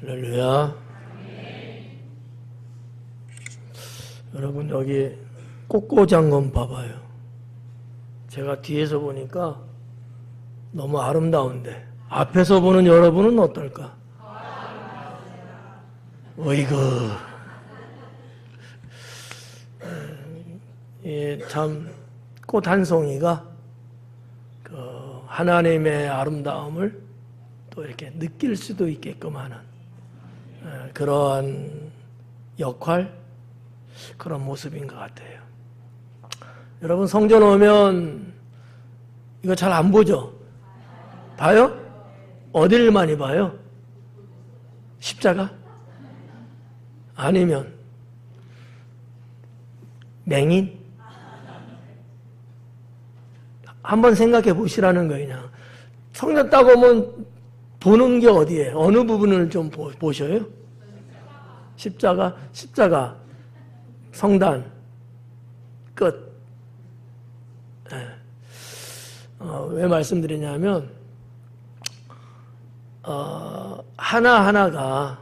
할렐루야. 여러분 여기 꽃꽂이한 봐봐요. 제가 뒤에서 보니까 너무 아름다운데 앞에서 보는 여러분은 어떨까? 어이구. 참 꽃 한 송이가 그 하나님의 아름다움을 또 이렇게 느낄 수도 있게끔 하는 그러한 역할, 그런 모습인 것 같아요. 여러분 성전 오면 이거 잘 안 보죠? 봐요? 어딜 많이 봐요? 십자가? 아니면 맹인? 한번 생각해 보시라는 거예요. 그냥 성전 딱 오면 보는 게 어디예요? 어느 부분을 좀 보셔요? 십자가, 성단, 끝. 왜 말씀드리냐면 하나하나가,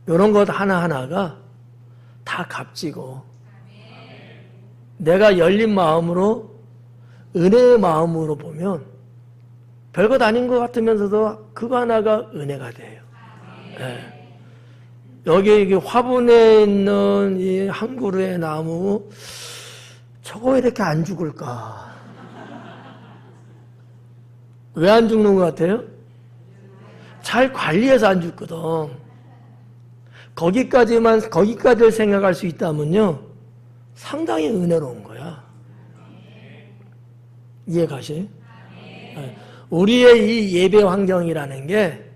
이런 것 하나하나가 다 값지고 내가 열린 마음으로, 은혜의 마음으로 보면 별것 아닌 것 같으면서도 그거 하나가 은혜가 돼요. 여기 화분에 있는 이 한 그루의 나무, 저거 왜 이렇게 안 죽을까? 왜 안 죽는 것 같아요? 잘 관리해서 안 죽거든. 거기까지를 생각할 수 있다면요, 상당히 은혜로운 거야. 이해 가시죠? 우리의 이 예배 환경이라는 게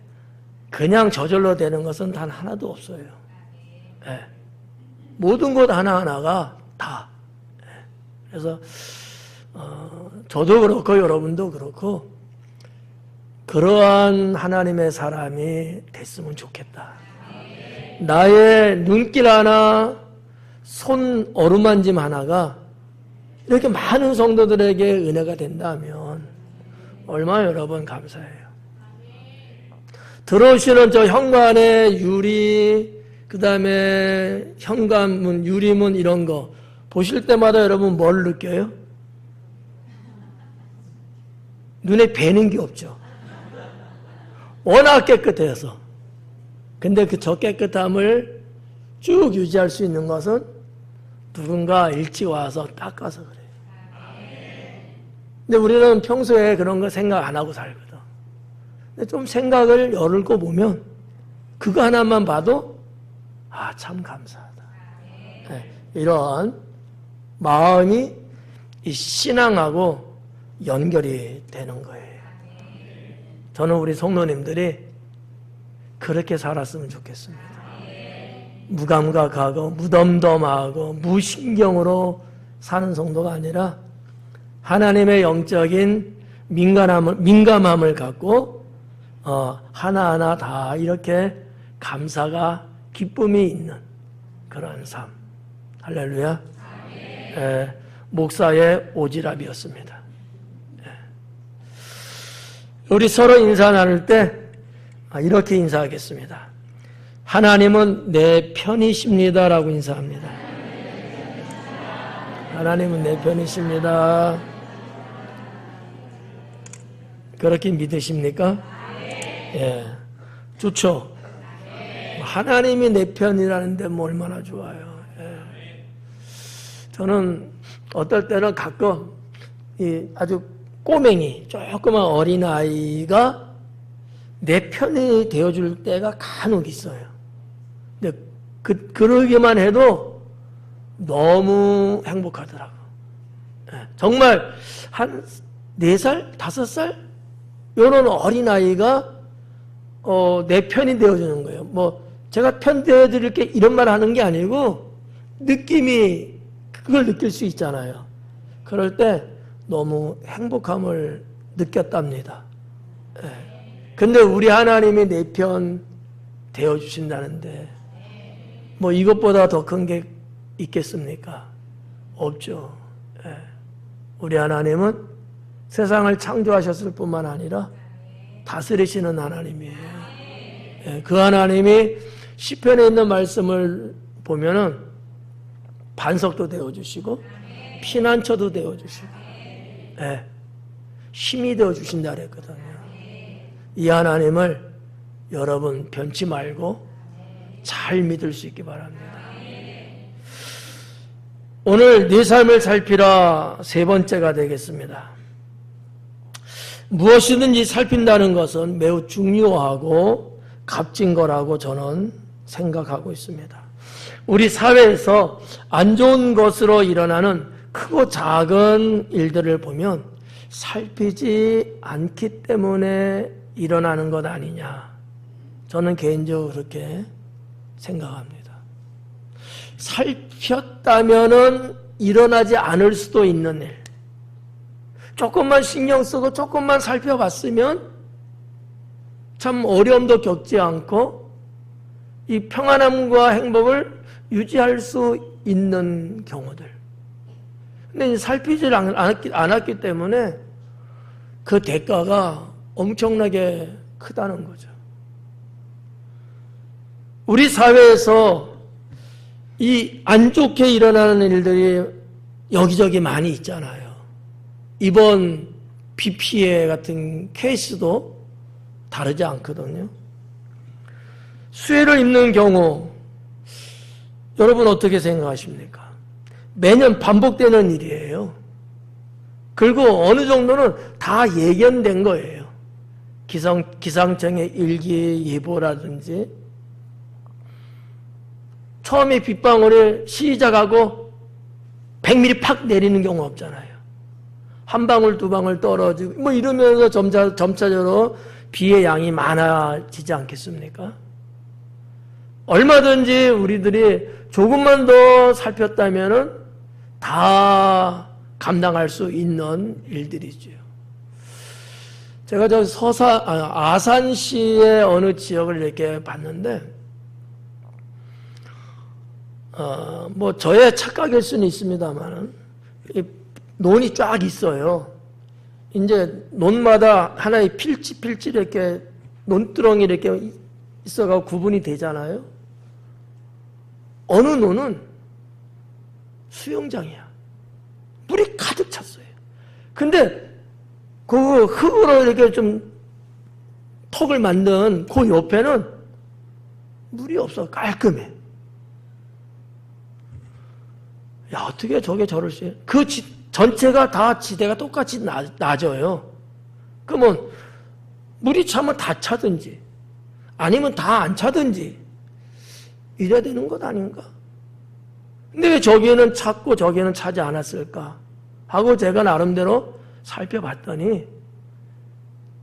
그냥 저절로 되는 것은 단 하나도 없어요. 모든 것 하나하나가 다. 그래서 저도 그렇고 여러분도 그렇고 그러한 하나님의 사람이 됐으면 좋겠다. 나의 눈길 하나, 손 어루만짐 하나가 이렇게 많은 성도들에게 은혜가 된다면 얼마나 여러분 감사해요. 들어오시는 저 현관의 유리, 그 다음에 현관문, 유리문 이런 거 보실 때마다 여러분 뭘 느껴요? 눈에 뵈는 게 없죠. 워낙 깨끗해서. 근데 저 깨끗함을 쭉 유지할 수 있는 것은 누군가 일찍 와서 닦아서 그래요. 근데 우리는 평소에 그런 거 생각 안 하고 살거든. 근데 좀 생각을 열고 보면 그거 하나만 봐도 참 감사하다. 이런 마음이 이 신앙하고 연결이 되는 거예요. 저는 우리 성도님들이 그렇게 살았으면 좋겠습니다. 무감각하고 무덤덤하고 무신경으로 사는 성도가 아니라 하나님의 영적인 민감함을 갖고 하나하나 다 이렇게 감사가, 기쁨이 있는 그런 삶. 할렐루야. 목사의 오지랖이었습니다. 우리 서로 인사 나눌 때 이렇게 인사하겠습니다. 하나님은 내 편이십니다 라고 인사합니다. 하나님은 내 편이십니다. 그렇게 믿으십니까? 좋죠. 하나님이 내 편이라는데 뭐 얼마나 좋아요. 저는 어떨 때는 가끔 아주 꼬맹이, 조그만 어린아이가 내 편이 되어줄 때가 간혹 있어요. 근데 그러기만 해도 너무 행복하더라고. 정말 한 4살, 5살? 이런 어린아이가 내 편이 되어주는 거예요. 뭐 제가 편 되어드릴게 이런 말 하는 게 아니고 느낌이 그걸 느낄 수 있잖아요. 그럴 때 너무 행복함을 느꼈답니다. 근데 우리 하나님이 내 편 되어주신다는데 뭐 이것보다 더 큰 게 있겠습니까? 없죠. 우리 하나님은 세상을 창조하셨을 뿐만 아니라 다스리시는 하나님이에요. 그 하나님이 시편에 있는 말씀을 보면은 반석도 되어주시고 피난처도 되어주시고 힘이 되어주신다 그랬거든요. 이 하나님을 여러분 변치 말고 잘 믿을 수 있기 바랍니다. 오늘 네 삶을 살피라 세 번째가 되겠습니다. 무엇이든지 살핀다는 것은 매우 중요하고 값진 거라고 저는 생각하고 있습니다. 우리 사회에서 안 좋은 것으로 일어나는 크고 작은 일들을 보면 살피지 않기 때문에 일어나는 것 아니냐. 저는 개인적으로 그렇게 생각합니다. 살폈다면은 일어나지 않을 수도 있는 일. 조금만 신경 쓰고 조금만 살펴봤으면 참 어려움도 겪지 않고 이 평안함과 행복을 유지할 수 있는 경우들. 근데 살피지 않았기 때문에 그 대가가 엄청나게 크다는 거죠. 우리 사회에서 이 안 좋게 일어나는 일들이 여기저기 많이 있잖아요. 이번 비 피해 같은 케이스도 다르지 않거든요. 수해를 입는 경우 여러분 어떻게 생각하십니까? 매년 반복되는 일이에요. 그리고 어느 정도는 다 예견된 거예요. 기상청의 일기 예보라든지 처음에 빗방울이 시작하고 100mm 팍 내리는 경우 없잖아요. 한 방울 두 방울 떨어지고 뭐 이러면서 점차적으로 비의 양이 많아지지 않겠습니까? 얼마든지 우리들이 조금만 더 살폈다면은 다 감당할 수 있는 일들이죠. 제가 저 아산시의 어느 지역을 이렇게 봤는데, 뭐 저의 착각일 수는 있습니다만, 논이 쫙 있어요. 이제 논마다 하나의 필지 이렇게 논두렁이 이렇게 있어가 구분이 되잖아요. 어느 논은 수영장이야. 물이 가득 찼어요. 근데 그 흙으로 이렇게 좀 턱을 만든 그 옆에는 물이 없어. 깔끔해. 야, 어떻게 저게 저럴 수 있어요? 그 전체가 다 지대가 똑같이 낮아요. 그러면 물이 차면 다 차든지 아니면 다 안 차든지 이래야 되는 것 아닌가? 근데 왜 저기에는 찼고 저기에는 차지 않았을까? 하고 제가 나름대로 살펴봤더니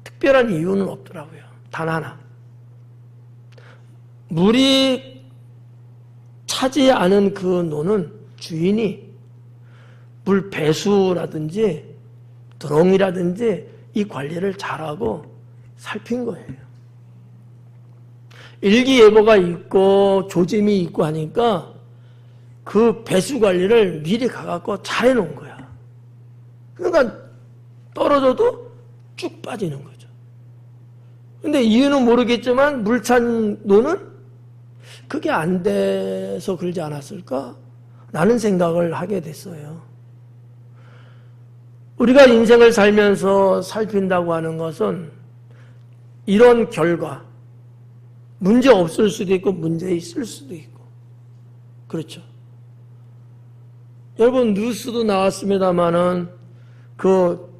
특별한 이유는 없더라고요. 단 하나. 물이 차지 않은 그 논은 주인이 물 배수라든지 드롱이라든지 이 관리를 잘하고 살핀 거예요. 일기예보가 있고 조짐이 있고 하니까 그 배수 관리를 미리 가갖고 잘 해놓은 거야. 그러니까 떨어져도 쭉 빠지는 거죠. 근데 이유는 모르겠지만 물찬 논은 그게 안 돼서 그러지 않았을까? 라는 생각을 하게 됐어요. 우리가 인생을 살면서 살핀다고 하는 것은 이런 결과, 문제 없을 수도 있고 문제 있을 수도 있고 그렇죠. 여러분 뉴스도 나왔습니다마는 그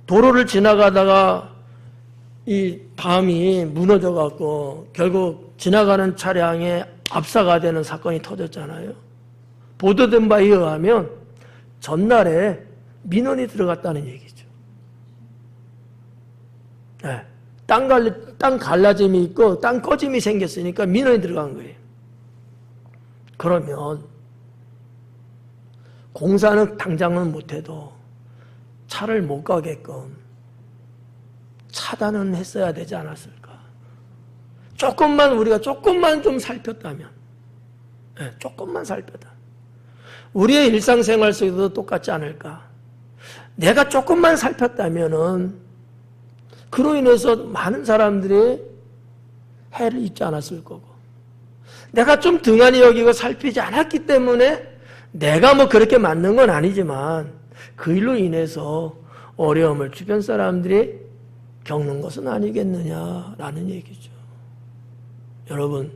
도로를 지나가다가 이 담이 무너져 갖고 결국 지나가는 차량에 압사가 되는 사건이 터졌잖아요. 보도된 바에 의하면 전날에 민원이 들어갔다는 얘기죠. 네. 땅 갈라짐이 있고 땅 꺼짐이 생겼으니까 민원이 들어간 거예요. 그러면 공사는 당장은 못해도 차를 못 가게끔 차단은 했어야 되지 않았을까? 우리가 조금만 좀 살폈다면, 네, 조금만 살폈다. 우리의 일상생활 속에도 똑같지 않을까? 내가 조금만 살폈다면은 그로 인해서 많은 사람들이 해를 입지 않았을 거고, 내가 좀 등한히 여기고 살피지 않았기 때문에 내가 뭐 그렇게 맞는 건 아니지만 그 일로 인해서 어려움을 주변 사람들이 겪는 것은 아니겠느냐라는 얘기죠. 여러분,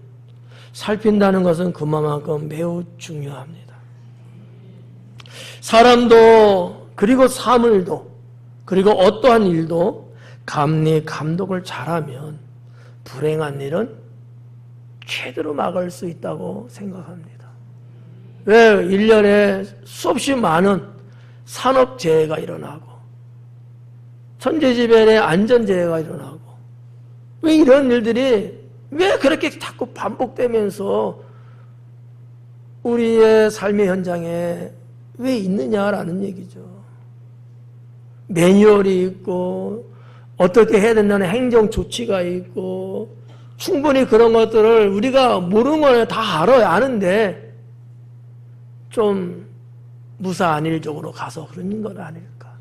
살핀다는 것은 그만큼 매우 중요합니다. 사람도, 그리고 사물도, 그리고 어떠한 일도 감리, 감독을 잘하면 불행한 일은 최대로 막을 수 있다고 생각합니다. 왜 1년에 수없이 많은 산업재해가 일어나고 천재지변의 안전재해가 일어나고, 왜 이런 일들이 왜 그렇게 자꾸 반복되면서 우리의 삶의 현장에 왜 있느냐라는 얘기죠. 매뉴얼이 있고 어떻게 해야 된다는 행정 조치가 있고 충분히 그런 것들을 우리가 모르는 거는 다 알아야 아는데 좀 무사안일적으로 가서 그런 건 아닐까.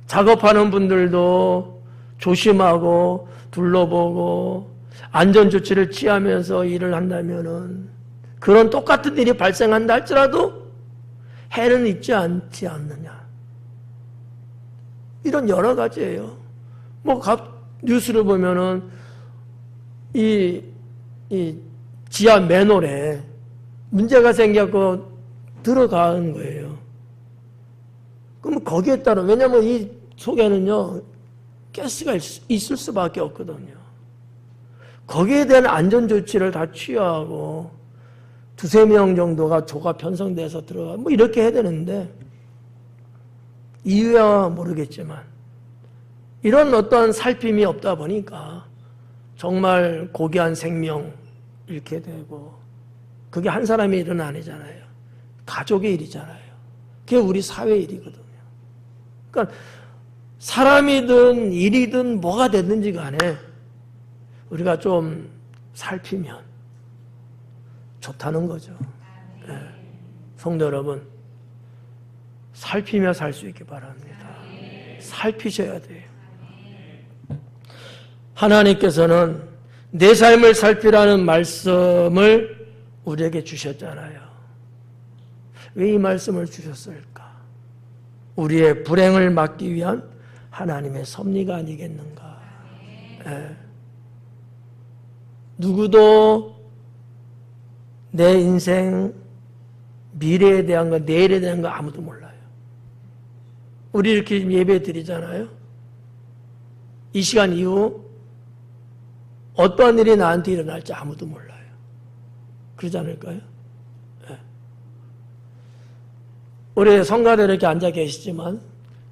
작업하는 분들도 조심하고 둘러보고 안전조치를 취하면서 일을 한다면은 그런 똑같은 일이 발생한다 할지라도 해는 있지 않지 않느냐. 이런 여러 가지예요. 뭐 뉴스를 보면은 이 지하 맨홀에 문제가 생겨서 들어가는 거예요. 그럼 거기에 따라, 왜냐면 이 속에는요 가스가 있을 수밖에 없거든요. 거기에 대한 안전조치를 다 취하고 두세 명 정도가 조가 편성돼서 들어가 뭐 이렇게 해야 되는데, 이유야 모르겠지만 이런 어떠한 살핌이 없다 보니까 정말 고귀한 생명 잃게 되고, 그게 한 사람의 일은 아니잖아요. 가족의 일이잖아요. 그게 우리 사회의 일이거든요. 그러니까 사람이든 일이든 뭐가 됐든지 간에 우리가 좀 살피면 좋다는 거죠. 네. 성도 여러분, 살피며 살 수 있기 바랍니다. 살피셔야 돼요. 하나님께서는 내 삶을 살피라는 말씀을 우리에게 주셨잖아요. 왜 이 말씀을 주셨을까? 우리의 불행을 막기 위한 하나님의 섭리가 아니겠는가. 네. 누구도 내 인생 미래에 대한 거, 내일에 대한 거 아무도 몰라요. 우리 이렇게 예배 드리잖아요. 이 시간 이후 어떠한 일이 나한테 일어날지 아무도 몰라요. 그러지 않을까요? 네. 우리 성가대 이렇게 앉아 계시지만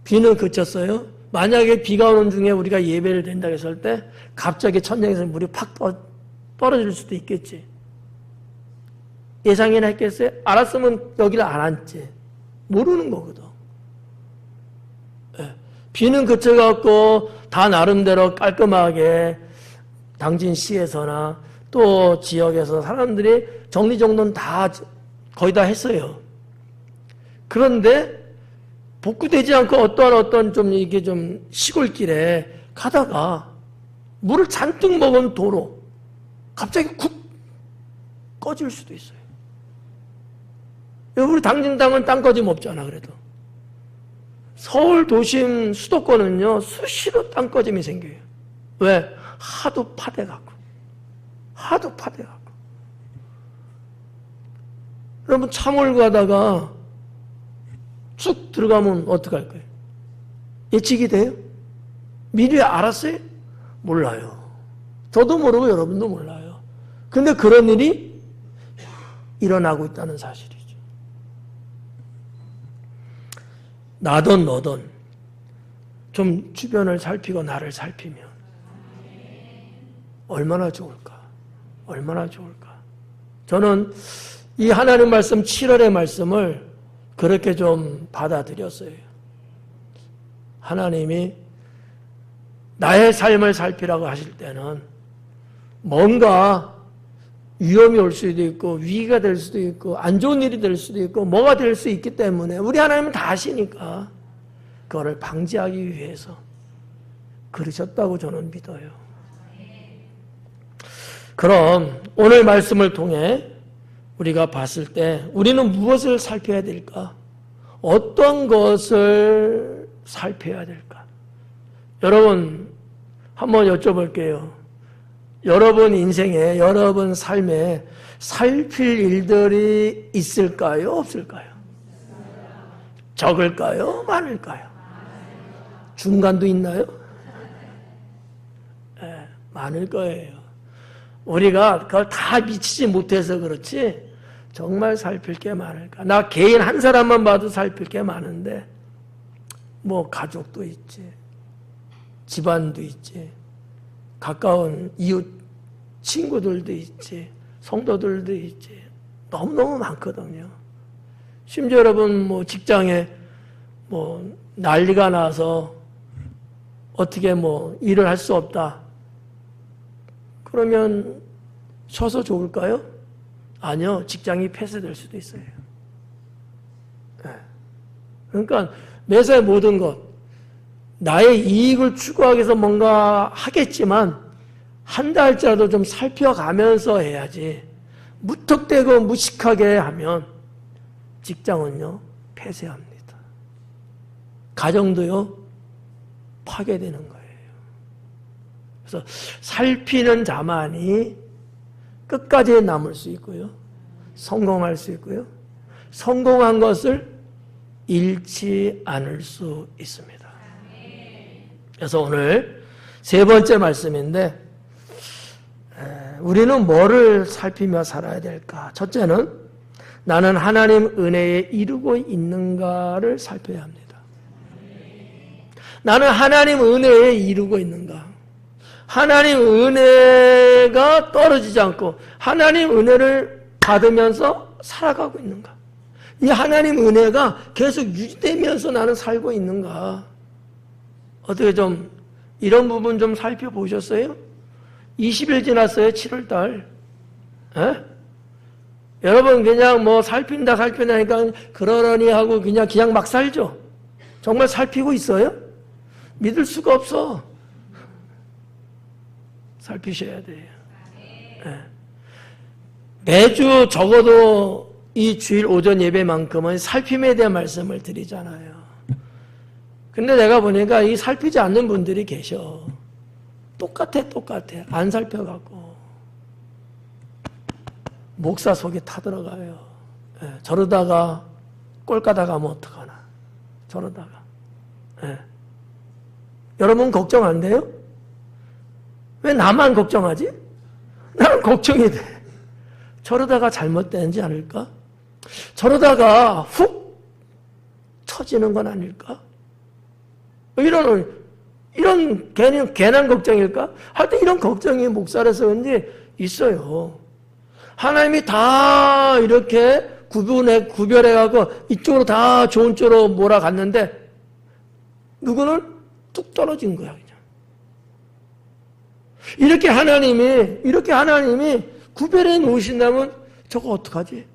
비는 그쳤어요. 만약에 비가 오는 중에 우리가 예배를 드린다고 했을 때 갑자기 천장에서 물이 팍 떨어질 수도 있겠지. 예상이나 했겠어요? 알았으면 여기를 안 앉지. 모르는 거거든. 네. 비는 그쳐갖고 다 나름대로 깔끔하게 당진시에서나 또 지역에서 사람들이 정리정돈 다 거의 다 했어요. 그런데 복구되지 않고 어떤 좀 이게 좀 시골길에 가다가 물을 잔뜩 먹은 도로 갑자기 쿡 꺼질 수도 있어요. 우리 당진당은 땅 꺼짐 없잖아. 그래도 서울 도심 수도권은요 수시로 땅 꺼짐이 생겨요. 왜? 하도 파대갖고. 여러분 차 몰고 가다가 쭉 들어가면 어떡할 거예요? 예측이 돼요? 미리 알았어요? 몰라요. 저도 모르고 여러분도 몰라요. 근데 그런 일이 일어나고 있다는 사실이죠. 나든 너든 좀 주변을 살피고 나를 살피면 얼마나 좋을까? 얼마나 좋을까? 저는 이 하나님 말씀 7월의 말씀을 그렇게 좀 받아들였어요. 하나님이 나의 삶을 살피라고 하실 때는 뭔가 위험이 올 수도 있고 위기가 될 수도 있고 안 좋은 일이 될 수도 있고 뭐가 될 수 있기 때문에 우리 하나님은 다 아시니까 그거를 방지하기 위해서 그러셨다고 저는 믿어요. 그럼 오늘 말씀을 통해 우리가 봤을 때 우리는 무엇을 살펴야 될까? 어떤 것을 살펴야 될까? 여러분 한번 여쭤볼게요. 여러분 인생에, 여러분 삶에 살필 일들이 있을까요? 없을까요? 적을까요? 많을까요? 중간도 있나요? 네, 많을 거예요. 우리가 그걸 다 미치지 못해서 그렇지 정말 살필 게 많을까? 나 개인 한 사람만 봐도 살필 게 많은데 뭐 가족도 있지, 집안도 있지, 가까운 이웃 친구들도 있지, 성도들도 있지. 너무너무 많거든요. 심지어 여러분 뭐 직장에 뭐 난리가 나서 어떻게 뭐 일을 할 수 없다. 그러면 쉬어서 좋을까요? 아니요. 직장이 폐쇄될 수도 있어요. 네. 그러니까 매사에 모든 것 나의 이익을 추구하기 위해서 뭔가 하겠지만 한다 할지라도 좀 살펴가면서 해야지 무턱대고 무식하게 하면 직장은요 폐쇄합니다. 가정도요 파괴되는 거예요. 그래서 살피는 자만이 끝까지 남을 수 있고요, 성공할 수 있고요, 성공한 것을 잃지 않을 수 있습니다. 그래서 오늘 세 번째 말씀인데 우리는 뭐를 살피며 살아야 될까? 첫째는 나는 하나님 은혜에 이루고 있는가를 살펴야 합니다. 나는 하나님 은혜에 이루고 있는가? 하나님 은혜가 떨어지지 않고 하나님 은혜를 받으면서 살아가고 있는가? 이 하나님 은혜가 계속 유지되면서 나는 살고 있는가? 어떻게 좀 이런 부분 좀 살펴보셨어요? 20일 지났어요. 7월달. 여러분 그냥 뭐 살핀다 하니까 그러려니 하고 그냥 막 살죠. 정말 살피고 있어요? 믿을 수가 없어. 살피셔야 돼요. 네. 매주 적어도 이 주일 오전 예배만큼은 살핌에 대한 말씀을 드리잖아요. 근데 내가 보니까 이 살피지 않는 분들이 계셔. 똑같아. 안 살펴갖고. 목사 속에 타들어가요. 예, 저러다가 꼴까다 가면 어떡하나. 저러다가. 예. 여러분 걱정 안 돼요? 왜 나만 걱정하지? 나는 걱정이 돼. 저러다가 잘못되지 않을까? 저러다가 훅 터지는 건 아닐까? 이런 괜한 걱정일까? 하여튼 이런 걱정이 목사라서 그런지 있어요. 하나님이 다 이렇게 구별해갖고 이쪽으로 다 좋은 쪽으로 몰아갔는데 누구는 뚝 떨어진 거야, 그냥. 이렇게 하나님이 구별해 놓으신다면 저거 어떡하지?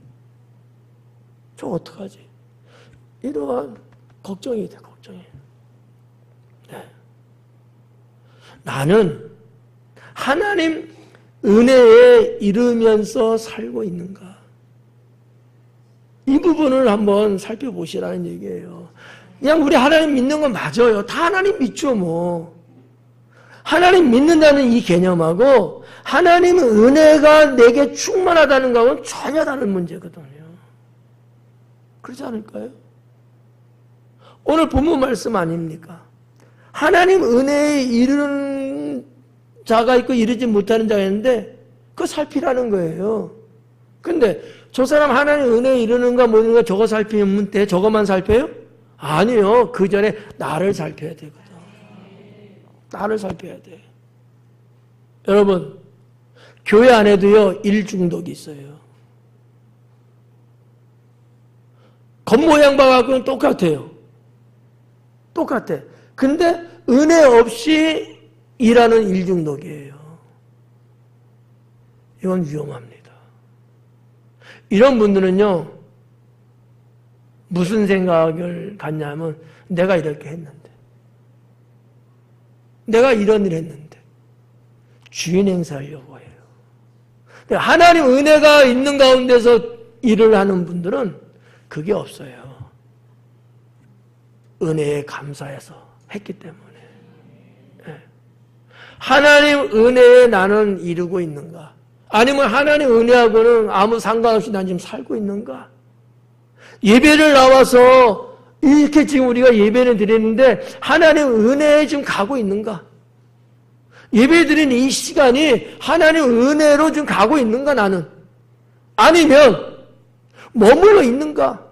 이러한 걱정이 돼, 걱정이. 네. 나는 하나님 은혜에 이르면서 살고 있는가? 이 부분을 한번 살펴보시라는 얘기예요. 그냥 우리 하나님 믿는 건 맞아요. 다 하나님 믿죠, 뭐. 하나님 믿는다는 이 개념하고 하나님 은혜가 내게 충만하다는 거하고는 전혀 다른 문제거든요. 그렇지 않을까요? 오늘 본문 말씀 아닙니까? 하나님 은혜에 이르는 자가 있고 이르지 못하는 자가 있는데 그거 살피라는 거예요. 근데 저 사람 하나님 은혜에 이르는가 못 이르는가 저거 살피면 돼? 저거만 살펴요? 아니요. 그 전에 나를 살펴야 되거든. 나를 살펴야 돼. 여러분 교회 안에도요 일중독이 있어요. 겉모양 봐갖고는 똑같아요. 똑같아. 근데 은혜 없이 일하는 일중독이에요. 이건 위험합니다. 이런 분들은요 무슨 생각을 갖냐면 내가 이렇게 했는데 내가 이런 일 했는데 주인 행사하려고 해요. 하나님 은혜가 있는 가운데서 일을 하는 분들은 그게 없어요. 은혜에 감사해서 했기 때문에. 하나님 은혜에 나는 이루고 있는가? 아니면 하나님 은혜하고는 아무 상관없이 난 지금 살고 있는가? 예배를 나와서 이렇게 지금 우리가 예배를 드리는데 하나님 은혜에 지금 가고 있는가? 예배 드리는 이 시간이 하나님 은혜로 지금 가고 있는가 나는? 아니면 머물러 있는가?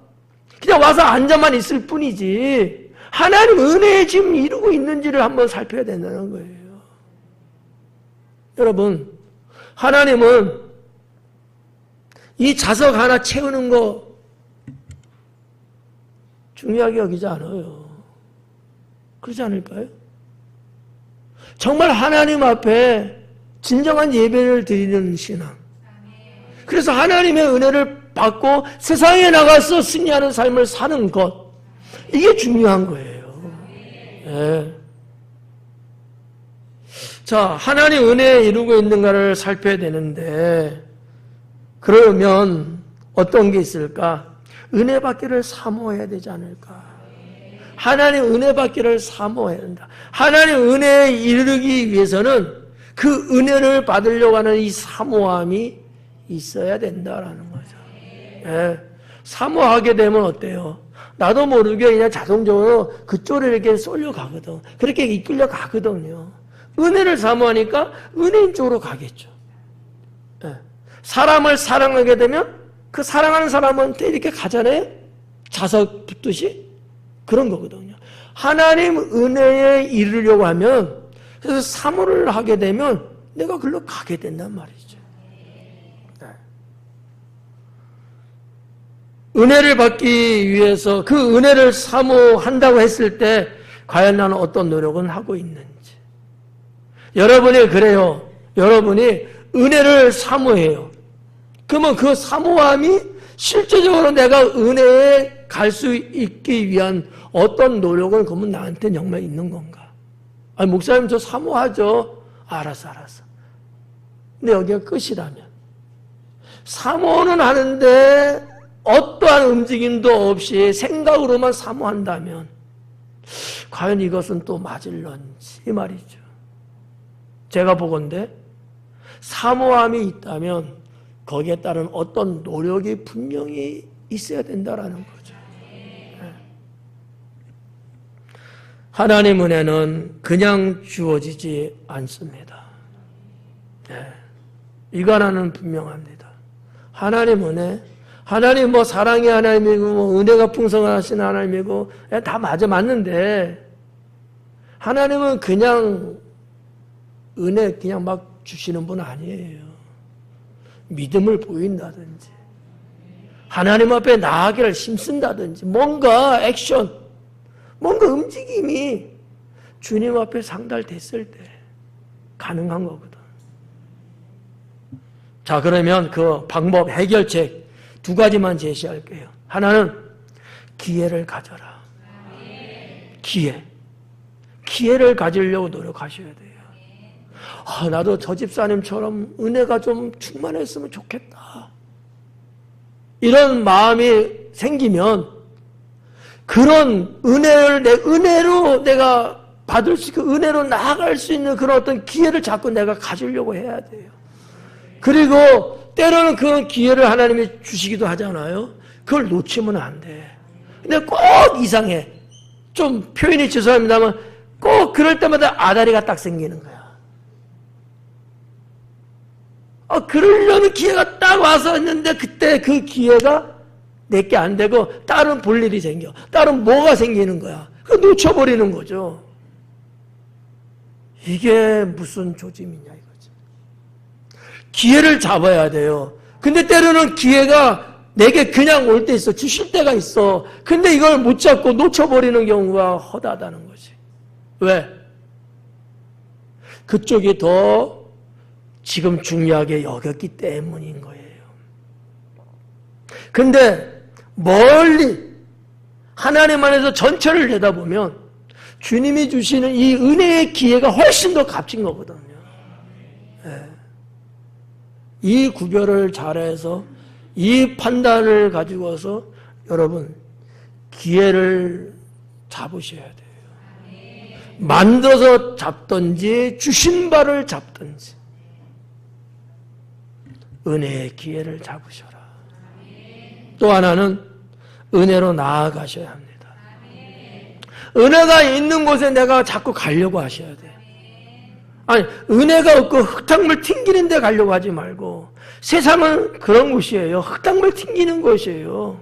그냥 와서 앉아만 있을 뿐이지 하나님 은혜에 지금 이루고 있는지를 한번 살펴야 된다는 거예요. 여러분, 하나님은 이 자석 하나 채우는 거 중요하게 여기지 않아요. 그렇지 않을까요? 정말 하나님 앞에 진정한 예배를 드리는 신앙. 그래서 하나님의 은혜를 받고 세상에 나가서 승리하는 삶을 사는 것. 이게 중요한 거예요. 네. 자, 하나님 은혜에 이루고 있는가를 살펴야 되는데 그러면 어떤 게 있을까? 은혜 받기를 사모해야 되지 않을까? 하나님 은혜 받기를 사모해야 된다. 하나님 은혜에 이르기 위해서는 그 은혜를 받으려고 하는 이 사모함이 있어야 된다라는 거죠. 예. 사모하게 되면 어때요? 나도 모르게 그냥 자동적으로 그쪽으로 이렇게 쏠려가거든. 그렇게 이끌려 가거든요. 은혜를 사모하니까 은혜인 쪽으로 가겠죠. 예. 사람을 사랑하게 되면 그 사랑하는 사람한테 이렇게 가잖아요. 자석 붙듯이 그런 거거든요. 하나님 은혜에 이르려고 하면 그래서 사모를 하게 되면 내가 글로 가게 된단 말이죠. 네. 은혜를 받기 위해서 그 은혜를 사모한다고 했을 때 과연 나는 어떤 노력은 하고 있는지. 여러분이 그래요. 여러분이 은혜를 사모해요. 그러면 그 사모함이 실제적으로 내가 은혜에 갈 수 있기 위한 어떤 노력은 그러면 나한테 정말 있는 건가? 아니, 목사님 저 사모하죠. 알았어. 근데 여기가 끝이라면. 사모는 하는데 어떠한 움직임도 없이 생각으로만 사모한다면 과연 이것은 또 맞을런지 이 말이죠. 제가 보건대 사모함이 있다면 거기에 따른 어떤 노력이 분명히 있어야 된다라는 거죠. 하나님 은혜는 그냥 주어지지 않습니다. 이거 하나는 분명합니다. 하나님 은혜, 하나님 뭐 사랑의 하나님이고 뭐 은혜가 풍성하신 하나님이고 다 맞는데 하나님은 그냥 은혜 그냥 막 주시는 분 아니에요. 믿음을 보인다든지 하나님 앞에 나아가기를 힘쓴다든지 뭔가 액션, 뭔가 움직임이 주님 앞에 상달됐을 때 가능한 거거든. 자, 그러면 그 방법, 해결책 두 가지만 제시할게요. 하나는 기회를 가져라. 기회를 가지려고 노력하셔야 돼요. 나도 저 집사님처럼 은혜가 좀 충만했으면 좋겠다. 이런 마음이 생기면 그런 은혜로 내가 받을 수 있고 은혜로 나아갈 수 있는 그런 어떤 기회를 자꾸 내가 가지려고 해야 돼요. 그리고 때로는 그런 기회를 하나님이 주시기도 하잖아요. 그걸 놓치면 안 돼. 근데 꼭 이상해. 좀 표현이 죄송합니다만 꼭 그럴 때마다 아다리가 딱 생기는 거야. 그러려는 기회가 딱 와서 있는데 그때 그 기회가 내게 안 되고 다른 볼 일이 생겨. 다른 뭐가 생기는 거야. 그거 놓쳐버리는 거죠. 이게 무슨 조짐이냐 이거지. 기회를 잡아야 돼요. 근데 때로는 기회가 내게 그냥 올 때 있어. 주실 때가 있어. 근데 이걸 못 잡고 놓쳐버리는 경우가 허다하다는 거지. 왜? 그쪽이 더 지금 중요하게 여겼기 때문인 거예요. 근데 멀리 하나님 안에서 전체를 내다보면 주님이 주시는 이 은혜의 기회가 훨씬 더 값진 거거든요. 네. 이 구별을 잘해서 이 판단을 가지고서 여러분 기회를 잡으셔야 돼요. 만들어서 잡든지 주신 바를 잡든지 은혜의 기회를 잡으셔라. 또 하나는 은혜로 나아가셔야 합니다. 은혜가 있는 곳에 내가 자꾸 가려고 하셔야 돼. 아니, 은혜가 없고 흙탕물 튕기는 데 가려고 하지 말고, 세상은 그런 곳이에요. 흙탕물 튕기는 곳이에요.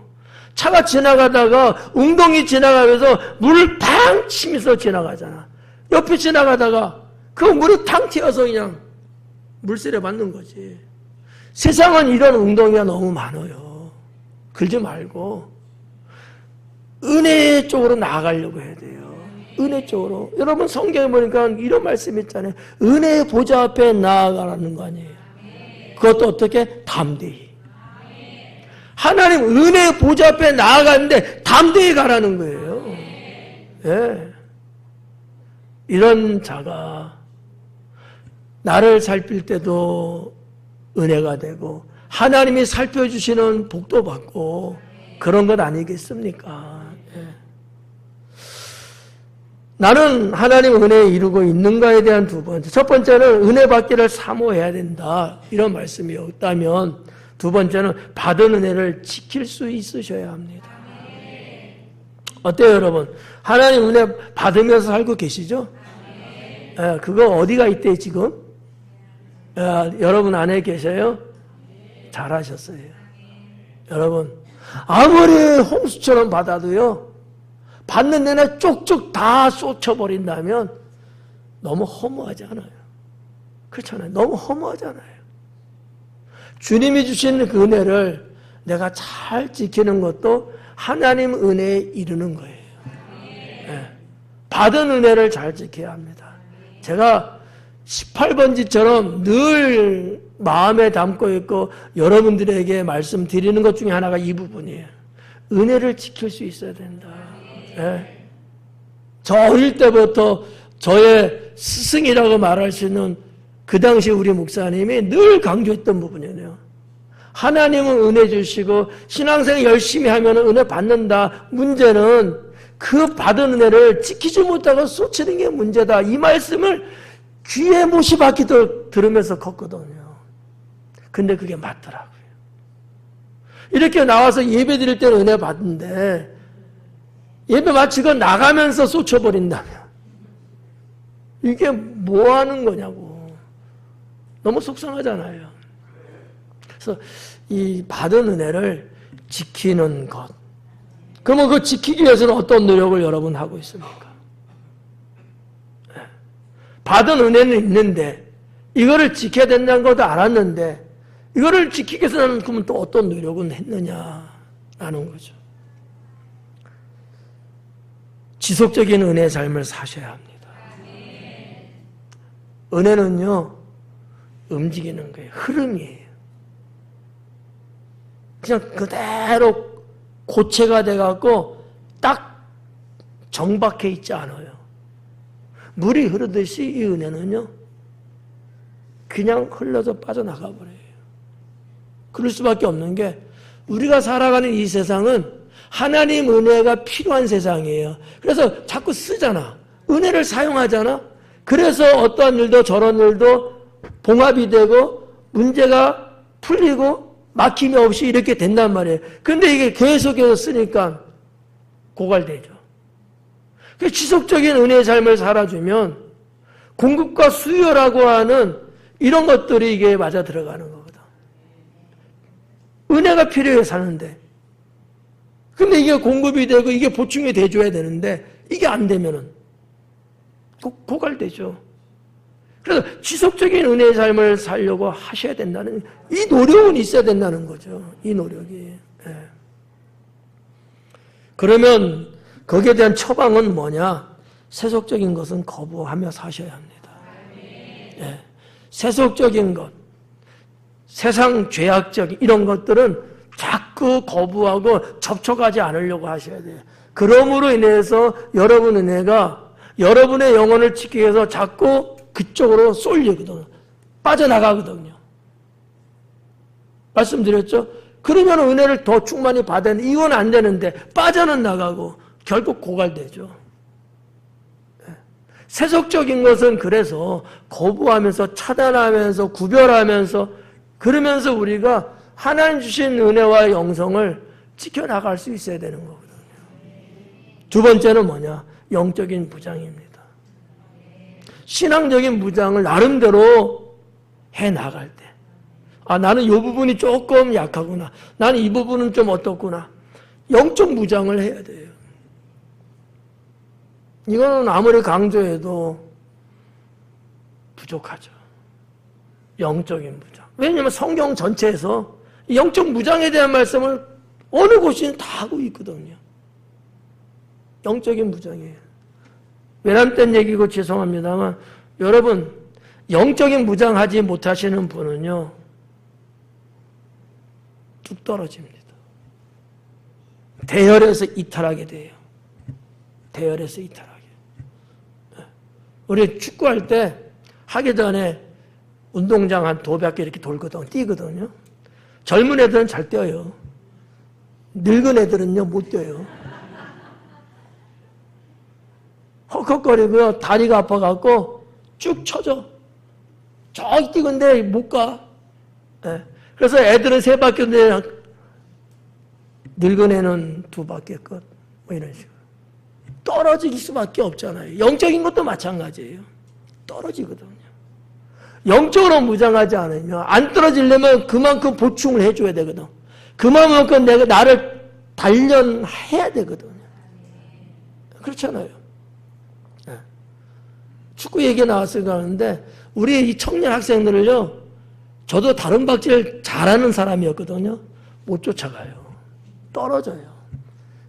차가 지나가다가 웅덩이 지나가면서 물을 팡 치면서 지나가잖아. 옆에 지나가다가 그 물이 탕 튀어서 그냥 물살에 맞는 거지. 세상은 이런 웅덩이가 너무 많아요. 그러지 말고 은혜 쪽으로 나아가려고 해야 돼요. 은혜 쪽으로. 여러분 성경에 보니까 이런 말씀이 있잖아요. 은혜의 보좌 앞에 나아가라는 거 아니에요. 그것도 어떻게? 담대히. 하나님 은혜의 보좌 앞에 나아가는데 담대히 가라는 거예요. 예. 이런 자가 나를 살필 때도 은혜가 되고 하나님이 살펴주시는 복도 받고 그런 것 아니겠습니까? 예. 나는 하나님 은혜에 이루고 있는가에 대한 두 번째. 첫 번째는 은혜 받기를 사모해야 된다. 이런 말씀이 없다면 두 번째는 받은 은혜를 지킬 수 있으셔야 합니다. 어때요 여러분? 하나님 은혜 받으면서 살고 계시죠? 예, 그거 어디가 있대 지금? 여러분 안에 계셔요? 잘하셨어요. 여러분 아무리 홍수처럼 받아도요 받는 내내 쪽쪽 다 쏟쳐버린다면 너무 허무하지 않아요? 그렇잖아요. 너무 허무하잖아요. 주님이 주신 그 은혜를 내가 잘 지키는 것도 하나님 은혜에 이르는 거예요. 네. 받은 은혜를 잘 지켜야 합니다. 제가 18번지처럼 늘 마음에 담고 있고 여러분들에게 말씀드리는 것 중에 하나가 이 부분이에요. 은혜를 지킬 수 있어야 된다. 네. 저 어릴 때부터 저의 스승이라고 말할 수 있는 그 당시 우리 목사님이 늘 강조했던 부분이네요. 하나님은 은혜 주시고 신앙생활 열심히 하면 은혜 받는다. 문제는 그 받은 은혜를 지키지 못하고 쏟치는 게 문제다. 이 말씀을 귀에 못이 박히도록 들으면서 컸거든요. 근데 그게 맞더라고요. 이렇게 나와서 예배 드릴 때는 은혜 받는데 예배 마치고 나가면서 쏟쳐버린다면 이게 뭐 하는 거냐고. 너무 속상하잖아요. 그래서 이 받은 은혜를 지키는 것. 그러면 그 지키기 위해서는 어떤 노력을 여러분 하고 있습니까? 받은 은혜는 있는데 이거를 지켜야 된다는 것도 알았는데 이거를 지키기 위해서는 그러면 또 어떤 노력은 했느냐라는 거죠. 지속적인 은혜의 삶을 사셔야 합니다. 은혜는요 움직이는 거예요. 흐름이에요. 그냥 그대로 고체가 돼갖고 딱 정박해 있지 않아요. 물이 흐르듯이 이 은혜는요 그냥 흘러서 빠져나가 버려요. 그럴 수밖에 없는 게 우리가 살아가는 이 세상은 하나님 은혜가 필요한 세상이에요. 그래서 자꾸 쓰잖아. 은혜를 사용하잖아. 그래서 어떠한 일도 저런 일도 봉합이 되고 문제가 풀리고 막힘이 없이 이렇게 된단 말이에요. 근데 이게 계속해서 쓰니까 고갈되죠. 지속적인 은혜의 삶을 살아주면 공급과 수요라고 하는 이런 것들이 이게 맞아 들어가는 거거든. 은혜가 필요해 사는데 근데 이게 공급이 되고 이게 보충이 돼줘야 되는데 이게 안 되면은 고갈되죠. 그래서 지속적인 은혜의 삶을 살려고 하셔야 된다는 이 노력은 있어야 된다는 거죠. 이 노력이. 예. 그러면 거기에 대한 처방은 뭐냐? 세속적인 것은 거부하며 사셔야 합니다. 예. 세속적인 것, 세상 죄악적인 이런 것들은 자꾸 거부하고 접촉하지 않으려고 하셔야 돼요. 그러므로 인해서 여러분 은혜가 여러분의 영혼을 지키기 위해서 자꾸 그쪽으로 쏠리거든요. 빠져나가거든요. 말씀드렸죠? 그러면 은혜를 더 충만히 받아야 되는데 이건 안 되는데 빠져는 나가고 결국 고갈되죠. 세속적인 것은 그래서 거부하면서 차단하면서 구별하면서 그러면서 우리가 하나님 주신 은혜와 영성을 지켜나갈 수 있어야 되는 거거든요. 두 번째는 뭐냐? 영적인 무장입니다. 신앙적인 무장을 나름대로 해나갈 때 나는 이 부분이 조금 약하구나. 나는 이 부분은 좀 어떻구나. 영적 무장을 해야 돼요. 이거는 아무리 강조해도 부족하죠. 영적인 무장. 왜냐하면 성경 전체에서 영적 무장에 대한 말씀을 어느 곳이든 다 하고 있거든요. 영적인 무장이에요. 외람된 얘기고 죄송합니다만 여러분 영적인 무장하지 못하시는 분은요 뚝 떨어집니다. 대열에서 이탈하게 돼요. 대열에서 이탈하게. 우리 축구할 때 하기 전에 운동장 한 도배학교 이렇게 돌거든, 뛰거든요. 젊은 애들은 잘 뛰어요. 늙은 애들은요 못 뛰어요. 헉헉거리고요. 다리가 아파갖고 쭉 쳐져. 저기 뛰건데 못 가. 네. 그래서 애들은 3바퀴인데 늙은 애는 2바퀴 끝. 뭐 이런 식으로. 떨어질 수밖에 없잖아요. 영적인 것도 마찬가지예요. 떨어지거든요. 영적으로 무장하지 않으면 안 떨어지려면 그만큼 보충을 해줘야 되거든. 그만큼 내가 나를 단련해야 되거든요. 그렇잖아요. 네. 축구 얘기 나왔으니까 하는데 우리 이 청년 학생들을요. 저도 다른 박질 잘하는 사람이었거든요. 못 쫓아가요. 떨어져요.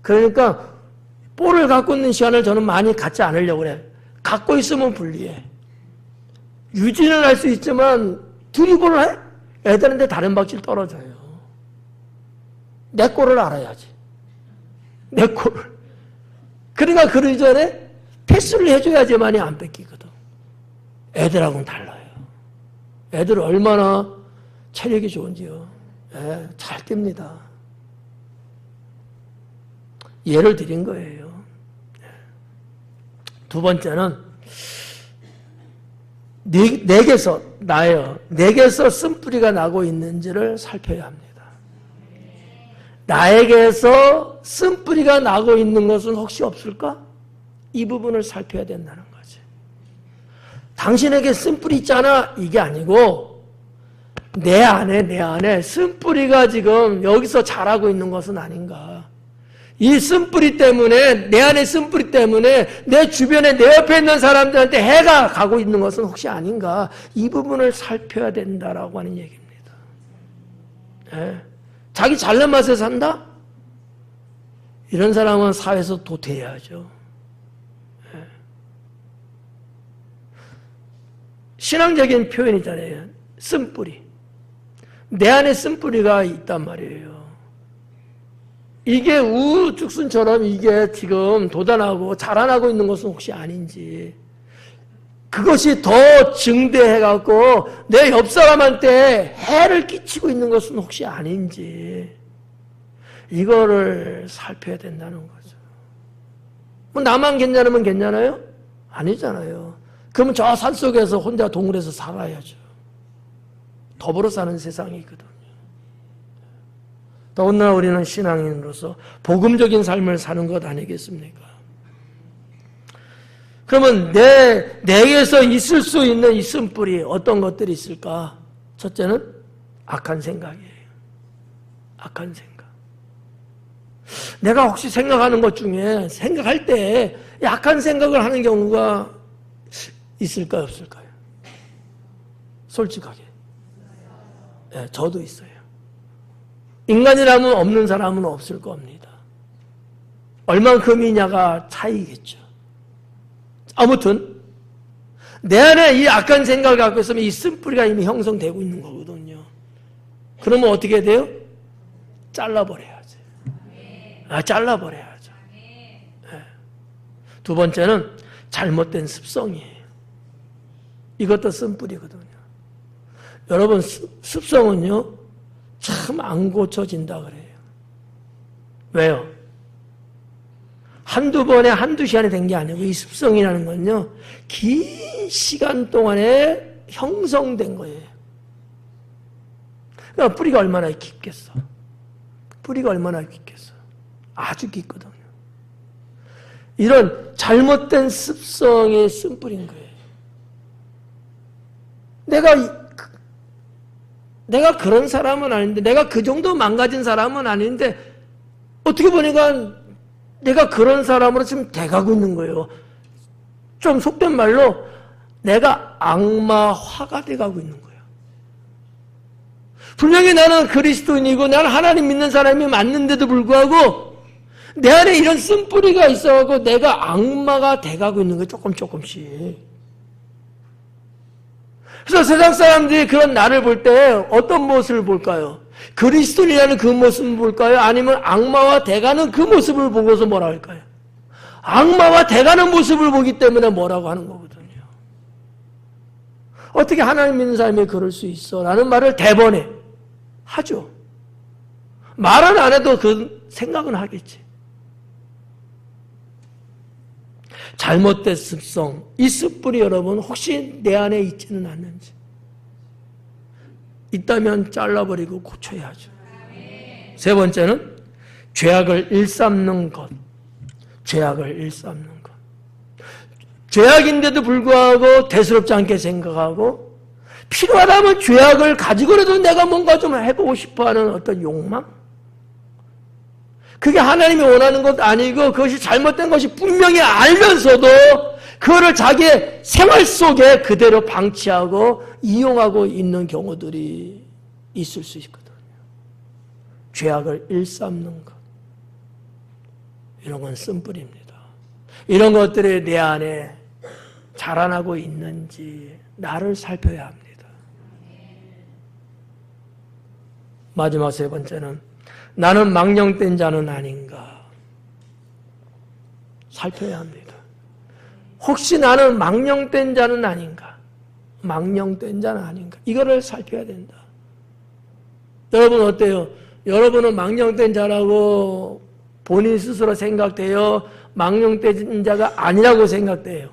그러니까 볼을 갖고 있는 시간을 저는 많이 갖지 않으려고 그래. 갖고 있으면 불리해. 유진을 할 수 있지만 드리블을 해? 애들한테 다른 박질 떨어져요. 내 골을 알아야지. 내 골을. 그러니까 그러기 전에 패스를 해줘야지만이 안 뺏기거든. 애들하고는 달라요. 애들 얼마나 체력이 좋은지요. 잘 뜁니다. 예를 드린 거예요. 두 번째는 내게서 쓴뿌리가 나고 있는지를 살펴야 합니다. 나에게서 쓴뿌리가 나고 있는 것은 혹시 없을까? 이 부분을 살펴야 된다는 거지. 당신에게 쓴뿌리 있잖아 이게 아니고 내 안에 쓴뿌리가 지금 여기서 자라고 있는 것은 아닌가. 이 쓴뿌리 때문에 내 안에 쓴뿌리 때문에 내 주변에 내 옆에 있는 사람들한테 해가 가고 있는 것은 혹시 아닌가. 이 부분을 살펴야 된다라고 하는 얘기입니다. 네. 자기 잘난 맛에 산다? 이런 사람은 사회에서 도태해야죠. 네. 신앙적인 표현이잖아요. 쓴뿌리. 내 안에 쓴뿌리가 있단 말이에요. 이게 우후죽순처럼 이게 지금 돋아나고 자라나고 있는 것은 혹시 아닌지, 그것이 더 증대해갖고 내 옆 사람한테 해를 끼치고 있는 것은 혹시 아닌지, 이거를 살펴야 된다는 거죠. 뭐 나만 괜찮으면 괜찮아요? 아니잖아요. 그러면 저 산속에서 혼자 동굴에서 살아야죠. 더불어 사는 세상이거든. 더군다나 우리는 신앙인으로서 복음적인 삶을 사는 것 아니겠습니까? 그러면 내게서 있을 수 있는 이 쓴뿌리 어떤 것들이 있을까? 첫째는 악한 생각이에요. 악한 생각. 내가 혹시 생각하는 것 중에 생각할 때 악한 생각을 하는 경우가 있을까요? 없을까요? 솔직하게. 네, 저도 있어요. 인간이라면 없는 사람은 없을 겁니다. 얼만큼이냐가 차이겠죠. 아무튼 내 안에 이 악한 생각을 갖고 있으면 이 쓴뿌리가 이미 형성되고 있는 거거든요. 그러면 어떻게 돼요? 잘라버려야지. 잘라버려야죠. 네. 두 번째는 잘못된 습성이에요. 이것도 쓴뿌리거든요. 여러분, 습성은요 참 안 고쳐진다 그래요. 왜요? 한두 번에 한두 시간에 된 게 아니고 이 습성이라는 건요, 긴 시간 동안에 형성된 거예요. 그러니까 뿌리가 얼마나 깊겠어? 뿌리가 얼마나 깊겠어? 아주 깊거든요. 이런 잘못된 습성의 쓴뿌리인 거예요. 내가 그런 사람은 아닌데, 내가 그 정도 망가진 사람은 아닌데, 어떻게 보니까 내가 그런 사람으로 지금 돼가고 있는 거예요. 좀 속된 말로 내가 악마화가 돼가고 있는 거예요. 분명히 나는 그리스도인이고 나는 하나님 믿는 사람이 맞는데도 불구하고 내 안에 이런 쓴뿌리가 있어가지고 내가 악마가 돼가고 있는 거예요. 조금씩. 그래서 세상 사람들이 그런 나를 볼 때 어떤 모습을 볼까요? 그리스도인이라는 그 모습을 볼까요? 아니면 악마와 돼가는 그 모습을 보고서 뭐라 할까요? 악마와 돼가는 모습을 보기 때문에 뭐라고 하는 거거든요. 어떻게 하나님 믿는 사람이 그럴 수 있어? 라는 말을 대번에 하죠. 말은 안 해도 그 생각은 하겠지. 잘못된 습성, 이 습불이 여러분 혹시 내 안에 있지는 않는지 있다면 잘라버리고 고쳐야죠. 세 번째는 죄악을 일삼는 것. 죄악을 일삼는 것. 죄악인데도 불구하고 대수롭지 않게 생각하고 필요하다면 죄악을 가지고라도 내가 뭔가 좀 해보고 싶어하는 어떤 욕망. 그게 하나님이 원하는 것 아니고 그것이 잘못된 것이 분명히 알면서도 그거를 자기의 생활 속에 그대로 방치하고 이용하고 있는 경우들이 있을 수 있거든요. 죄악을 일삼는 것. 이런 건 쓴뿌리입니다. 이런 것들이 내 안에 자라나고 있는지 나를 살펴야 합니다. 마지막 세 번째는 나는 망령된 자는 아닌가 살펴야 합니다. 혹시 나는 망령된 자는 아닌가? 망령된 자는 아닌가? 이거를 살펴야 된다. 여러분 어때요? 여러분은 망령된 자라고 본인 스스로 생각돼요? 망령된 자가 아니라고 생각돼요?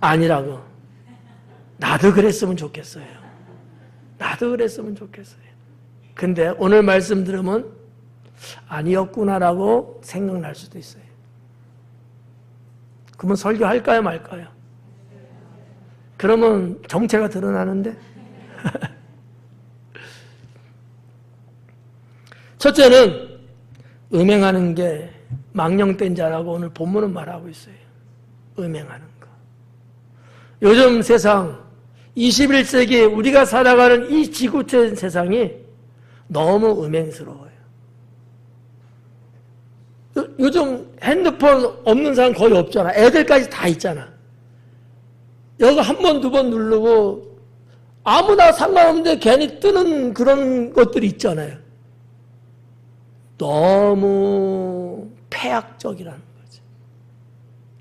아니라고. 나도 그랬으면 좋겠어요. 나도 그랬으면 좋겠어요. 근데 오늘 말씀 들으면 아니었구나라고 생각날 수도 있어요. 그러면 설교할까요 말까요? 그러면 정체가 드러나는데? 첫째는 음행하는 게 망령된 자라고 오늘 본문은 말하고 있어요. 음행하는 거. 요즘 세상 21세기 우리가 살아가는 이 지구촌 세상이 너무 음행스러워요. 요즘 핸드폰 없는 사람 거의 없잖아. 애들까지 다 있잖아. 여기 한 번, 두 번 누르고 아무나 상관없는데 괜히 뜨는 그런 것들이 있잖아요. 너무 폐악적이라는 거지.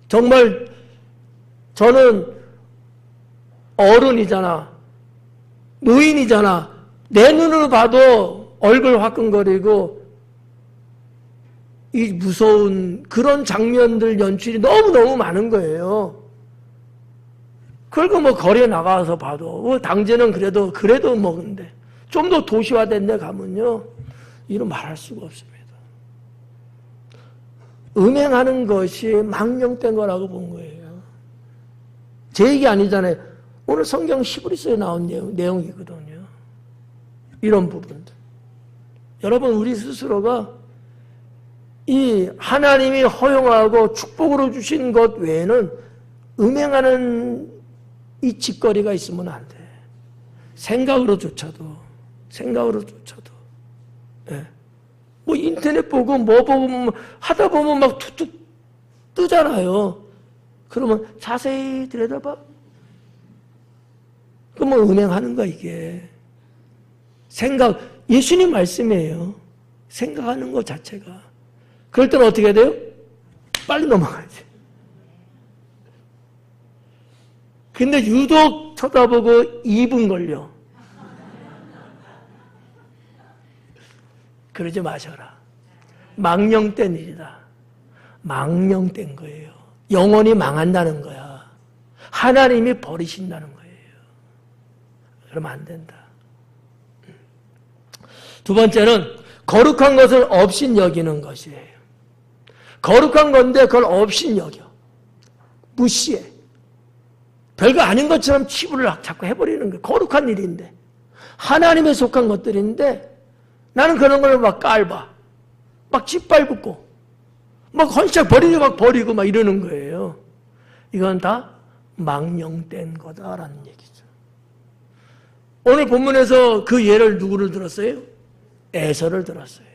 정말 저는 어른이잖아. 노인이잖아. 내 눈으로 봐도 얼굴 화끈거리고 이 무서운 그런 장면들 연출이 너무너무 많은 거예요. 그리고 뭐 거리에 나가서 봐도 당제는 그래도 먹는데 좀 더 도시화된 데 가면요 이런 말할 수가 없습니다. 음행하는 것이 망령된 거라고 본 거예요. 제 얘기 아니잖아요. 오늘 성경 히브리서에 나온 내용이거든요. 이런 부분들. 여러분 우리 스스로가 이 하나님이 허용하고 축복으로 주신 것 외에는 음행하는 이 짓거리가 있으면 안 돼. 생각으로조차도. 예. 뭐 인터넷 보고 뭐 보고 하다 보면 막 툭툭 뜨잖아요. 그러면 자세히 들여다봐. 그러면 음행하는 거야 이게. 생각, 예수님 말씀이에요. 생각하는 것 자체가. 그럴 때는 어떻게 돼요? 빨리 넘어가야지. 근데 유독 쳐다보고 2분 걸려. 그러지 마셔라. 망령된 일이다. 망령된 거예요. 영혼이 망한다는 거야. 하나님이 버리신다는 거예요. 그러면 안 된다. 두 번째는 거룩한 것을 업신 여기는 것이에요. 거룩한 건데 그걸 업신 여겨. 무시해. 별거 아닌 것처럼 치부를 자꾸 해버리는 거예요. 거룩한 일인데. 하나님에 속한 것들인데 나는 그런 걸 막 깔봐. 막 짓밟고 막 헌짝 버리고 막 버리고 막 이러는 거예요. 이건 다 망령된 거다라는 얘기죠. 오늘 본문에서 그 예를 누구를 들었어요? 에서를 들었어요.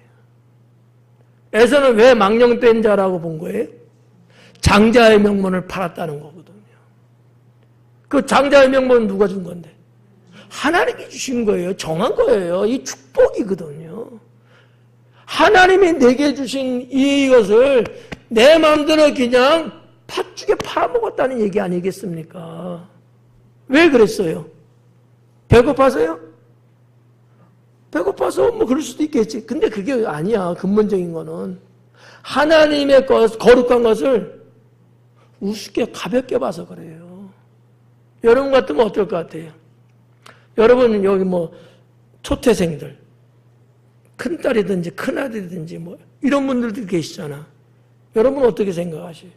에서는 왜 망령된 자라고 본 거예요? 장자의 명분을 팔았다는 거거든요. 그 장자의 명분은 누가 준 건데? 하나님이 주신 거예요. 정한 거예요. 이 축복이거든요. 하나님이 내게 주신 이것을 내 마음대로 그냥 팥죽에 팔아먹었다는 얘기 아니겠습니까? 왜 그랬어요? 배고파서요? 배고파서 뭐 그럴 수도 있겠지. 근데 그게 아니야. 근본적인 거는 하나님의 거룩한 것을 우습게 가볍게 봐서 그래요. 여러분 같으면 어떨 것 같아요? 여러분 여기 뭐 초태생들 큰딸이든지 큰아들이든지 뭐 이런 분들도 계시잖아. 여러분 어떻게 생각하세요?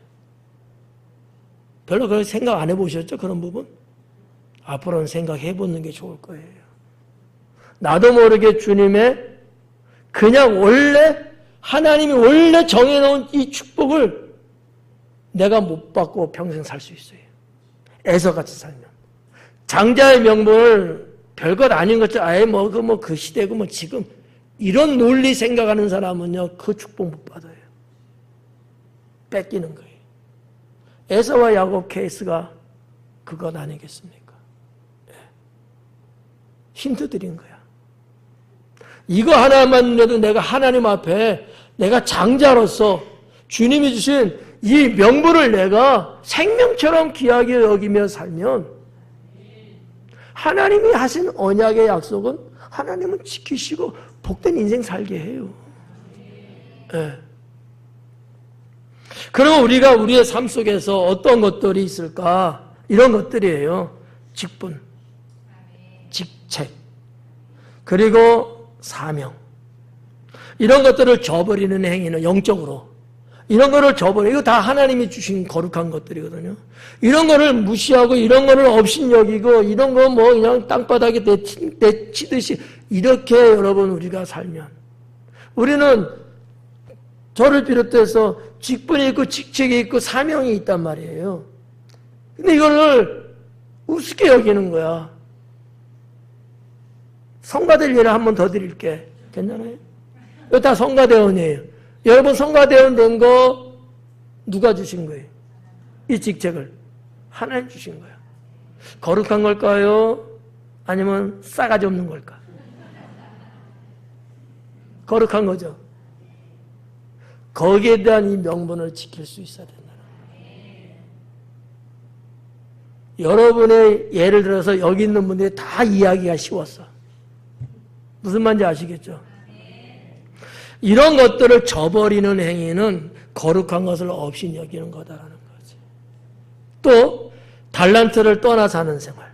별로 그런 생각 안 해보셨죠? 그런 부분? 앞으로는 생각해보는 게 좋을 거예요. 나도 모르게 주님의 그냥 원래 하나님이 원래 정해놓은 이 축복을 내가 못 받고 평생 살 수 있어요. 에서같이 살면. 장자의 명분을 별것 아닌 것처럼 아예 그 시대고 뭐 지금 이런 논리 생각하는 사람은요 그 축복 못 받아요. 뺏기는 거예요. 에서와 야곱 케이스가 그것 아니겠습니까? 힌트 드린 거야. 이거 하나만 해도 내가 하나님 앞에 내가 장자로서 주님이 주신 이 명분을 내가 생명처럼 귀하게 여기며 살면 하나님이 하신 언약의 약속은 하나님은 지키시고 복된 인생 살게 해요. 네. 그럼 우리가 우리의 삶 속에서 어떤 것들이 있을까? 이런 것들이에요. 직분, 직책, 그리고 사명. 이런 것들을 저버리는 행위는 영적으로 이런 거를 저버려. 이거 다 하나님이 주신 거룩한 것들이거든요. 이런 거를 무시하고 이런 거를 업신여기고 이런 거 뭐 그냥 땅바닥에 내치듯이 이렇게 여러분 우리가 살면 우리는 저를 비롯해서 직분이 있고 직책이 있고 사명이 있단 말이에요. 근데 이거를 우습게 여기는 거야. 성가될 예를 한 번 더 드릴게. 괜찮아요? 이거 다 성가대원이에요. 여러분 성가대원 된 거 누가 주신 거예요? 이 직책을 하나님 주신 거예요. 거룩한 걸까요? 아니면 싸가지 없는 걸까? 거룩한 거죠. 거기에 대한 이 명분을 지킬 수 있어야 된다. 여러분의 예를 들어서 여기 있는 분들이 다 이야기가 쉬웠어. 무슨 말인지 아시겠죠? 이런 것들을 저버리는 행위는 거룩한 것을 없이 여기는 거다라는 거지. 또 달란트를 떠나 사는 생활.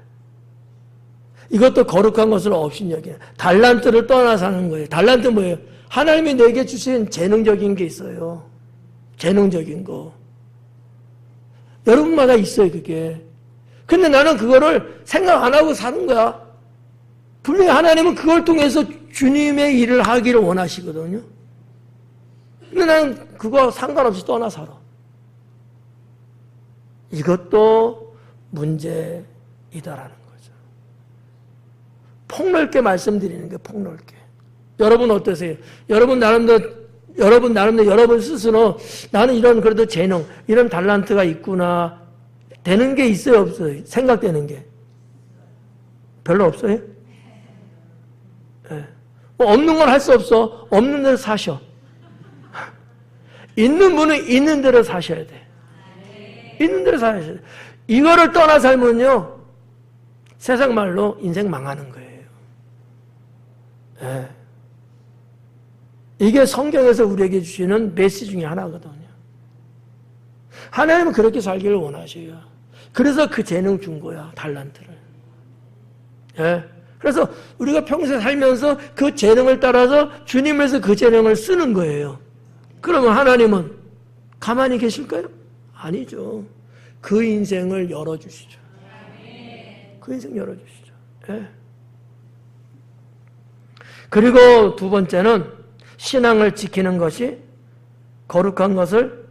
이것도 거룩한 것을 없이 여기는. 달란트를 떠나 사는 거예요. 달란트 뭐예요? 하나님이 내게 주신 재능적인 게 있어요. 재능적인 거. 여러분마다 있어요, 그게. 근데 나는 그거를 생각 안 하고 사는 거야. 분명히 하나님은 그걸 통해서 주님의 일을 하기를 원하시거든요. 근데 나는 그거 상관없이 떠나 살아. 이것도 문제이다라는 거죠. 폭넓게 말씀드리는 게 폭넓게. 여러분 어떠세요? 여러분 나름대로 여러분 스스로 나는 이런 그래도 재능, 이런 달란트가 있구나. 되는 게 있어요, 없어요? 생각되는 게. 별로 없어요? 네. 뭐 없는 건 할 수 없어. 없는 대로 사셔. 있는 분은 있는 대로 사셔야 돼. 있는 대로 사셔야 돼. 이거를 떠나 살면요, 세상 말로 인생 망하는 거예요. 네. 이게 성경에서 우리에게 주시는 메시지 중에 하나거든요. 하나님은 그렇게 살기를 원하셔요. 그래서 그 재능 준 거야, 달란트를. 예. 그래서 우리가 평생 살면서 그 재능을 따라서 주님에서 그 재능을 쓰는 거예요. 그러면 하나님은 가만히 계실까요? 아니죠. 그 인생을 열어주시죠. 그 인생 열어주시죠. 예. 그리고 두 번째는 신앙을 지키는 것이 거룩한 것을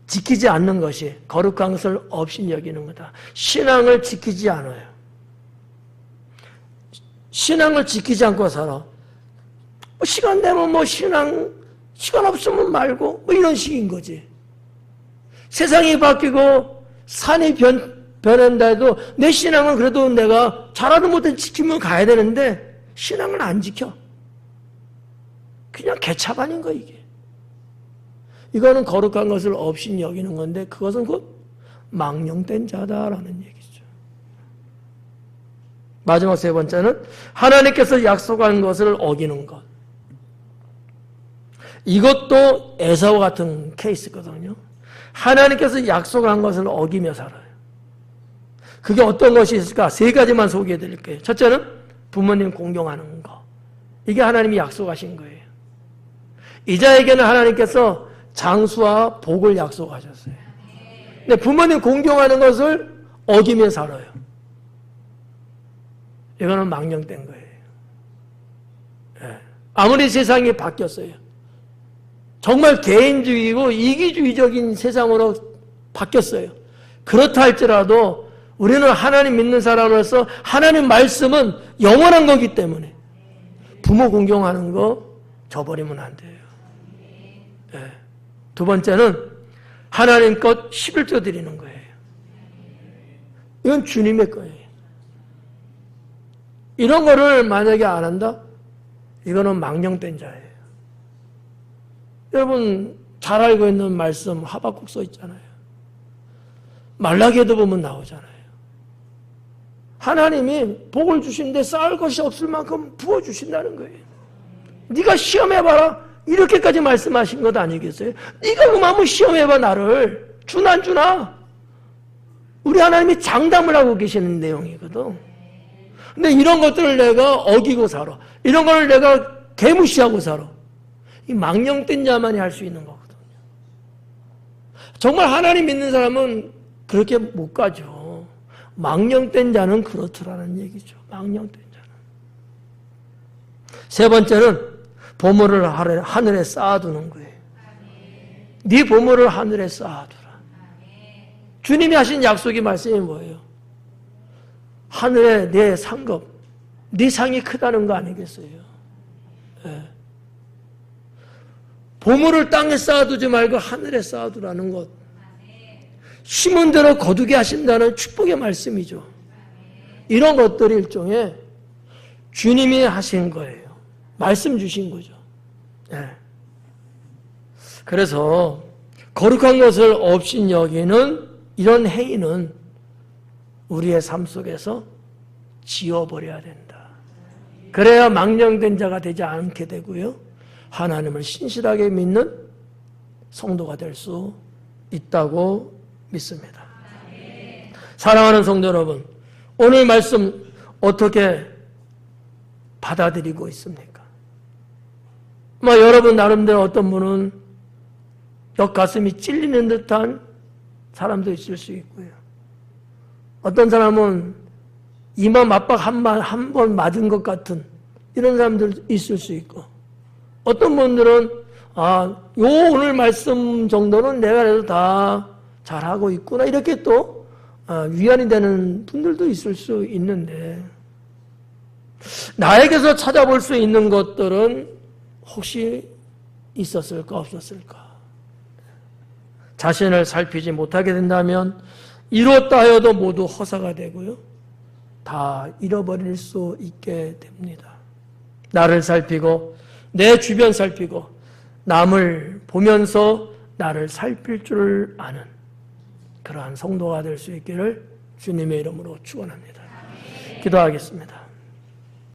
지키지 않는 것이 거룩한 것을 없이 여기는 거다. 신앙을 지키지 않아요. 신앙을 지키지 않고 살아. 시간 되면 시간 없으면 말고 이런 식인 거지. 세상이 바뀌고 산이 변한다 해도 내 신앙은 그래도 내가 잘하든 못하든 지키면 가야 되는데 신앙을 안 지켜. 그냥 개차반인 거야 이게. 이거는 거룩한 것을 없이 여기는 건데 그것은 곧 망령된 자다라는 얘기죠. 마지막 세 번째는 하나님께서 약속한 것을 어기는 것. 이것도 에사와 같은 케이스거든요. 하나님께서 약속한 것을 어기며 살아요. 그게 어떤 것이 있을까? 세 가지만 소개해 드릴게요. 첫째는 부모님 공경하는 거. 이게 하나님이 약속하신 거예요. 이자에게는 하나님께서 장수와 복을 약속하셨어요. 근데 부모님 공경하는 것을 어기며 살아요. 이거는 망령된 거예요. 네. 아무리 세상이 바뀌었어요. 정말 개인주의고 이기주의적인 세상으로 바뀌었어요. 그렇다 할지라도 우리는 하나님 믿는 사람으로서 하나님 말씀은 영원한 거기 때문에 부모 공경하는 거 저버리면 안 돼요. 네. 두 번째는 하나님 것 11조 드리는 거예요. 이건 주님의 거예요. 이런 거를 만약에 안 한다? 이거는 망령된 자예요. 여러분 잘 알고 있는 말씀 하박국 써 있잖아요. 말라기에도 보면 나오잖아요. 하나님이 복을 주시는데 쌓을 것이 없을 만큼 부어주신다는 거예요. 네가 시험해봐라. 이렇게까지 말씀하신 것 아니겠어요? 네가 그럼 한번 시험해봐 나를. 주나 안 주나? 우리 하나님이 장담을 하고 계시는 내용이거든. 근데 이런 것들을 내가 어기고 살아. 이런 걸 내가 개무시하고 살아. 이 망령된 자만이 할 수 있는 거거든요. 정말 하나님 믿는 사람은 그렇게 못 가죠. 망령된 자는 그렇더라는 얘기죠. 망령된 자는. 세 번째는 보물을 하늘에 쌓아두는 거예요. 네 보물을 하늘에 쌓아두라. 주님이 하신 약속의 말씀이 뭐예요? 하늘에 내 상급, 네 상이 크다는 거 아니겠어요? 네. 보물을 땅에 쌓아두지 말고 하늘에 쌓아두라는 것. 심은 대로 거두게 하신다는 축복의 말씀이죠. 이런 것들이 일종의 주님이 하신 거예요. 말씀 주신 거죠. 네. 그래서 거룩한 것을 없인 여기는 이런 행위는 우리의 삶 속에서 지워버려야 된다. 그래야 망령된 자가 되지 않게 되고요. 하나님을 신실하게 믿는 성도가 될 수 있다고 믿습니다. 사랑하는 성도 여러분, 오늘 말씀 어떻게 받아들이고 있습니까? 여러분 나름대로 어떤 분은 옆가슴이 찔리는 듯한 사람도 있을 수 있고요. 어떤 사람은 이마 맞박 한 번 맞은 것 같은 이런 사람들 있을 수 있고, 어떤 분들은 요 오늘 말씀 정도는 내가 그래도 다 잘하고 있구나 이렇게 또 위안이 되는 분들도 있을 수 있는데, 나에게서 찾아볼 수 있는 것들은 혹시 있었을까 없었을까? 자신을 살피지 못하게 된다면 이뤘다 하여도 모두 허사가 되고요. 다 잃어버릴 수 있게 됩니다. 나를 살피고 내 주변 살피고 남을 보면서 나를 살필 줄 아는 그러한 성도가 될 수 있기를 주님의 이름으로 축원합니다. 기도하겠습니다.